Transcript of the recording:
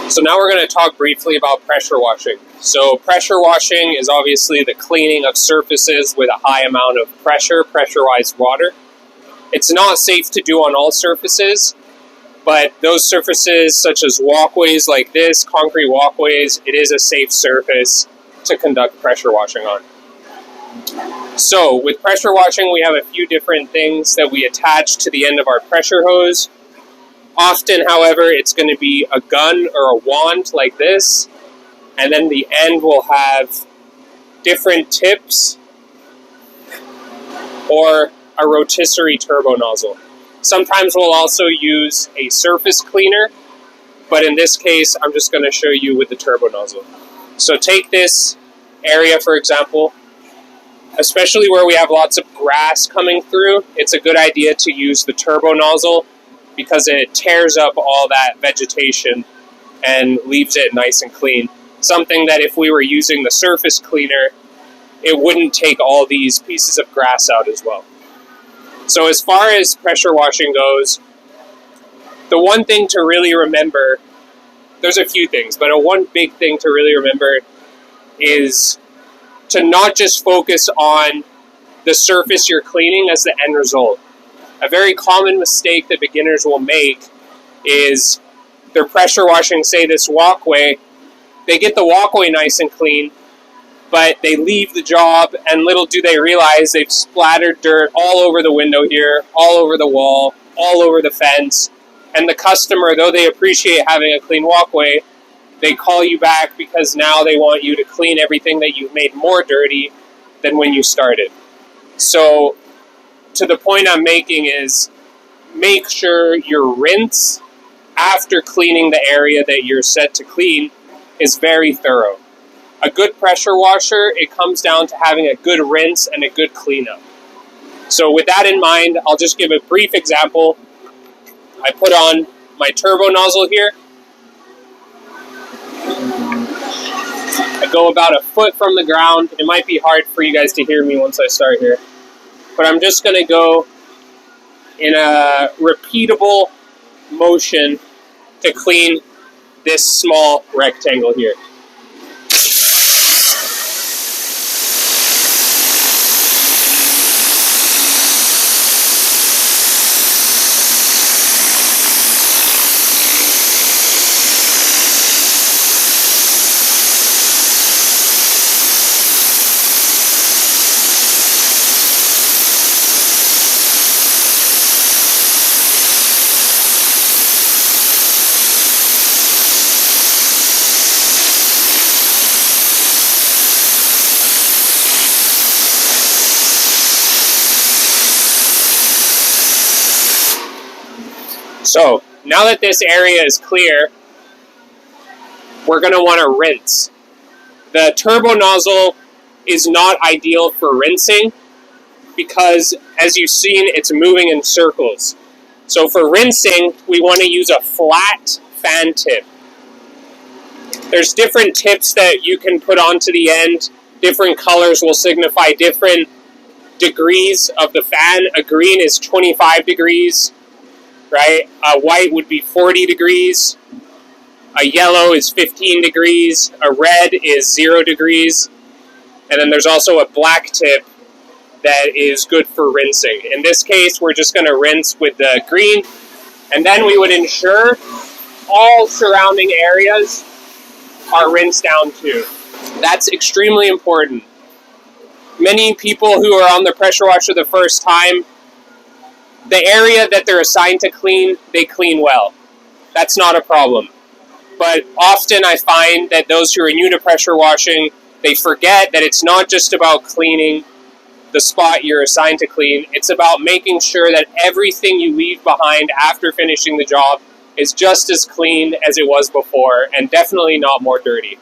So now we're going to talk briefly about pressure washing. So pressure washing is obviously the cleaning of surfaces with a high amount of pressurized water. It's not safe to do on all surfaces, but those surfaces such as walkways like this, concrete walkways, it is a safe surface to conduct pressure washing on. So with pressure washing, we have a few different things that we attach to the end of our pressure hose. Often, however, it's going to be a gun or a wand like this, and then the end will have different tips or a rotisserie turbo nozzle. Sometimes we'll also use a surface cleaner, but in this case, I'm just going to show you with the turbo nozzle. So take this area, for example, especially where we have lots of grass coming through, it's a good idea to use the turbo nozzle because it tears up all that vegetation and leaves it nice and clean. Something that if we were using the surface cleaner, it wouldn't take all these pieces of grass out as well. So as far as pressure washing goes, the one thing to really remember, there's a few things, but one big thing to really remember is to not just focus on the surface you're cleaning as the end result. A very common mistake that beginners will make is they're pressure washing, say, this walkway. They get the walkway nice and clean, but they leave the job, and little do they realize they've splattered dirt all over the window here, all over the wall, all over the fence. And the customer, though they appreciate having a clean walkway, they call you back because now they want you to clean everything that you've made more dirty than when you started. So to the point I'm making is make sure your rinse after cleaning the area that you're set to clean is very thorough. A good pressure washer, it comes down to having a good rinse and a good cleanup. So with that in mind, I'll just give a brief example. I put on my turbo nozzle here. I go about a foot from the ground. It might be hard for you guys to hear me once I start here. But I'm just going to go in a repeatable motion to clean this small rectangle here. So now that this area is clear, we're going to want to rinse. The turbo nozzle is not ideal for rinsing because, as you've seen, it's moving in circles. So for rinsing, we want to use a flat fan tip. There's different tips that you can put onto the end. Different colors will signify different degrees of the fan. A green is 25 degrees. Right? A white would be 40 degrees. A yellow is 15 degrees. A red is 0 degrees. And then there's also a black tip that is good for rinsing. In this case, we're just going to rinse with the green. And then we would ensure all surrounding areas are rinsed down too. That's extremely important. Many people who are on the pressure washer the first time, the area that they're assigned to clean, they clean well. That's not a problem. But often I find that those who are new to pressure washing, they forget that it's not just about cleaning the spot you're assigned to clean. It's about making sure that everything you leave behind after finishing the job is just as clean as it was before, and definitely not more dirty.